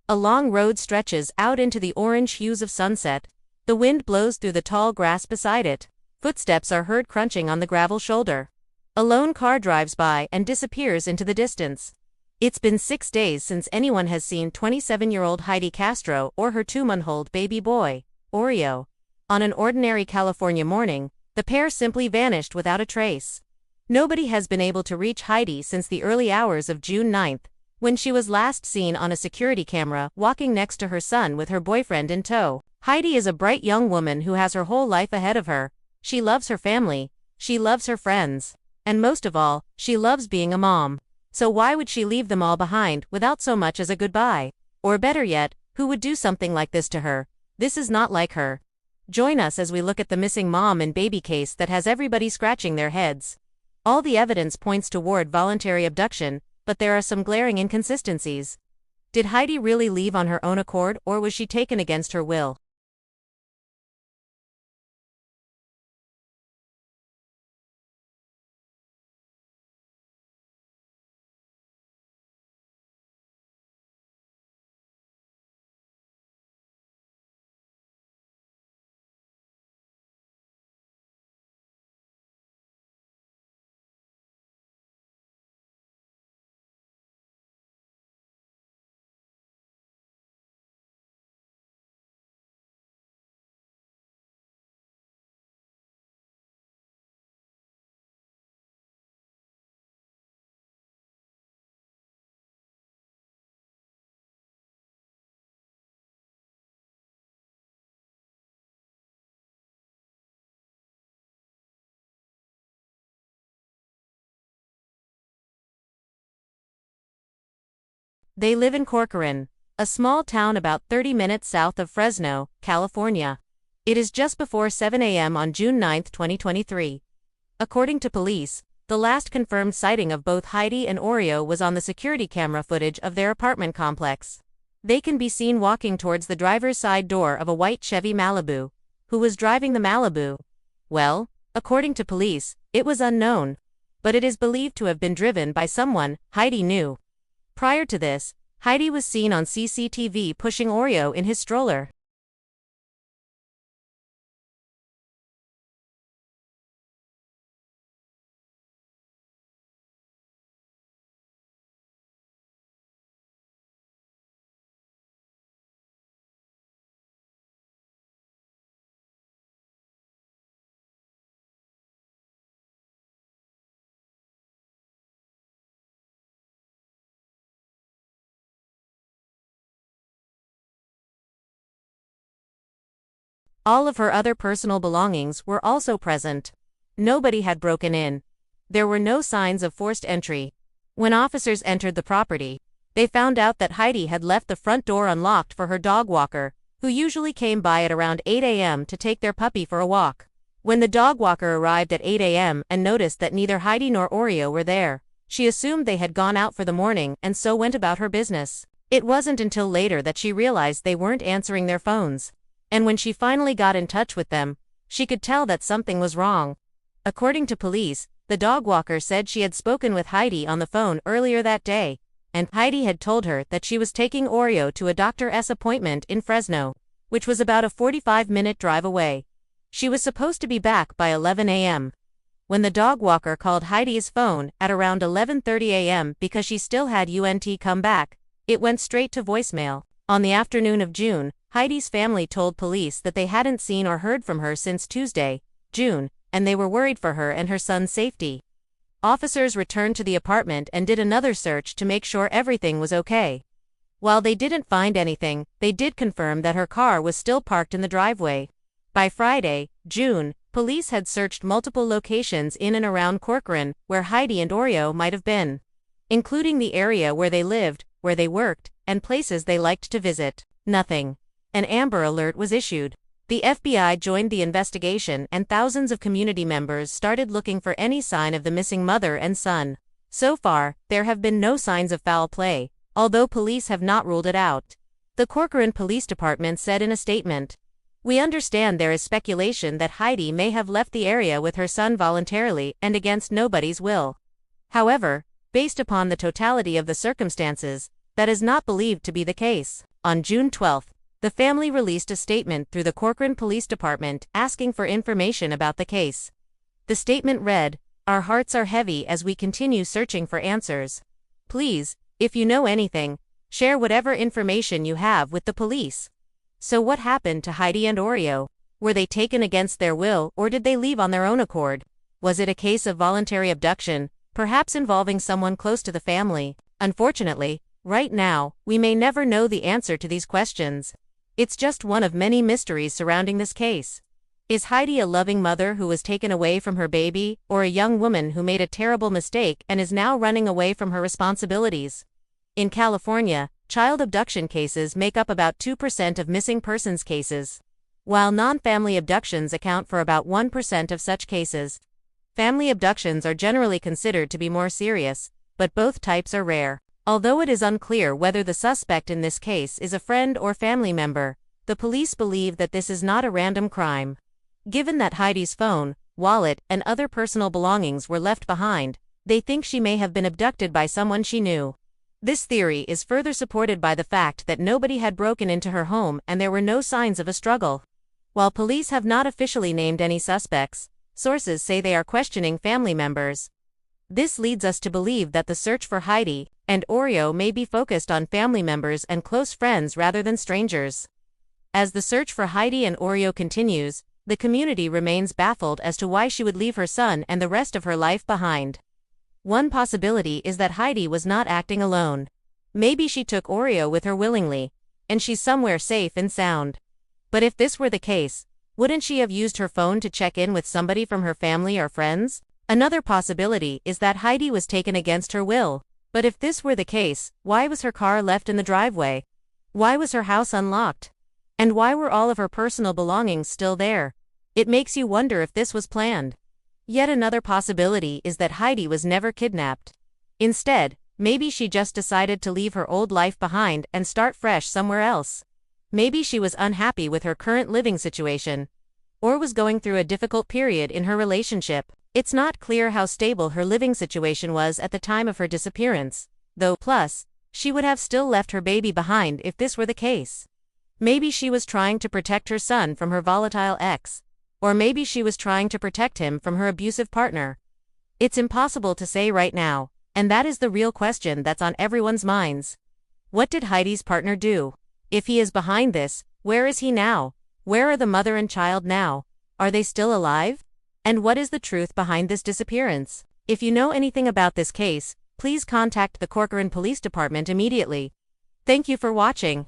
A long road stretches out into the orange hues of sunset. The wind blows through the tall grass beside it. Footsteps are heard crunching on the gravel shoulder. A lone car drives by and disappears into the distance. It's been 6 days since anyone has seen 27-year-old Heidi Castro or her 2-month-old baby boy, Oreo. On an ordinary California morning, the pair simply vanished without a trace. Nobody has been able to reach Heidi since the early hours of June 9, when she was last seen on a security camera walking next to her son with her boyfriend in tow. Heidi is a bright young woman who has her whole life ahead of her. She loves her family, she loves her friends, and most of all, she loves being a mom. So why would she leave them all behind without so much as a goodbye? Or better yet, who would do something like this to her? This is not like her. Join us as we look at the missing mom and baby case that has everybody scratching their heads. All the evidence points toward voluntary abduction, but there are some glaring inconsistencies. Did Heidi really leave on her own accord, or was she taken against her will? They live in Corcoran, a small town about 30 minutes south of Fresno, California. It is just before 7 a.m. on June 9, 2023. According to police, the last confirmed sighting of both Heidi and Oreo was on the security camera footage of their apartment complex. They can be seen walking towards the driver's side door of a white Chevy Malibu. Who was driving the Malibu? Well, according to police, it was unknown. But it is believed to have been driven by someone Heidi knew. Prior to this, Heidi was seen on CCTV pushing Oreo in his stroller. All of her other personal belongings were also present. Nobody had broken in. There were no signs of forced entry. When officers entered the property, they found out that Heidi had left the front door unlocked for her dog walker, who usually came by at around 8 a.m. to take their puppy for a walk. When the dog walker arrived at 8 a.m. and noticed that neither Heidi nor Oreo were there, she assumed they had gone out for the morning and so went about her business. It wasn't until later that she realized they weren't answering their phones. And when she finally got in touch with them, she could tell that something was wrong. According to police, the dog walker said she had spoken with Heidi on the phone earlier that day, and Heidi had told her that she was taking Oreo to a doctor's appointment in Fresno, which was about a 45-minute drive away. She was supposed to be back by 11 a.m. When the dog walker called Heidi's phone at around 11:30 a.m. because she still had come back, it went straight to voicemail. On the afternoon of June, Heidi's family told police that they hadn't seen or heard from her since Tuesday, June, and they were worried for her and her son's safety. Officers returned to the apartment and did another search to make sure everything was okay. While they didn't find anything, they did confirm that her car was still parked in the driveway. By Friday, June, police had searched multiple locations in and around Corcoran where Heidi and Oreo might have been, including the area where they lived, where they worked, and places they liked to visit. Nothing. An Amber Alert was issued. The FBI joined the investigation and thousands of community members started looking for any sign of the missing mother and son. So far, there have been no signs of foul play, although police have not ruled it out. The Corcoran Police Department said in a statement, "We understand there is speculation that Heidi may have left the area with her son voluntarily and against nobody's will. However, based upon the totality of the circumstances, that is not believed to be the case." On June 12, the family released a statement through the Corcoran Police Department asking for information about the case. The statement read, "Our hearts are heavy as we continue searching for answers. Please, if you know anything, share whatever information you have with the police." So what happened to Heidi and Oreo? Were they taken against their will or did they leave on their own accord? Was it a case of voluntary abduction, perhaps involving someone close to the family? Unfortunately, right now, we may never know the answer to these questions. It's just one of many mysteries surrounding this case. Is Heidi a loving mother who was taken away from her baby, or a young woman who made a terrible mistake and is now running away from her responsibilities? In California, child abduction cases make up about 2% of missing persons cases, while non-family abductions account for about 1% of such cases. Family abductions are generally considered to be more serious, but both types are rare. Although it is unclear whether the suspect in this case is a friend or family member, the police believe that this is not a random crime. Given that Heidi's phone, wallet, and other personal belongings were left behind, they think she may have been abducted by someone she knew. This theory is further supported by the fact that nobody had broken into her home and there were no signs of a struggle. While police have not officially named any suspects, sources say they are questioning family members. This leads us to believe that the search for Heidi and Oreo may be focused on family members and close friends rather than strangers. As the search for Heidi and Oreo continues, the community remains baffled as to why she would leave her son and the rest of her life behind. One possibility is that Heidi was not acting alone. Maybe she took Oreo with her willingly, and she's somewhere safe and sound. But if this were the case, wouldn't she have used her phone to check in with somebody from her family or friends? Another possibility is that Heidi was taken against her will. But if this were the case, why was her car left in the driveway? Why was her house unlocked? And why were all of her personal belongings still there? It makes you wonder if this was planned. Yet another possibility is that Heidi was never kidnapped. Instead, maybe she just decided to leave her old life behind and start fresh somewhere else. Maybe she was unhappy with her current living situation, or was going through a difficult period in her relationship. It's not clear how stable her living situation was at the time of her disappearance, though, plus, she would have still left her baby behind if this were the case. Maybe she was trying to protect her son from her volatile ex, or maybe she was trying to protect him from her abusive partner. It's impossible to say right now, and that is the real question that's on everyone's minds. What did Heidi's partner do? If he is behind this, where is he now? Where are the mother and child now? Are they still alive? And what is the truth behind this disappearance? If you know anything about this case, please contact the Corcoran Police Department immediately. Thank you for watching.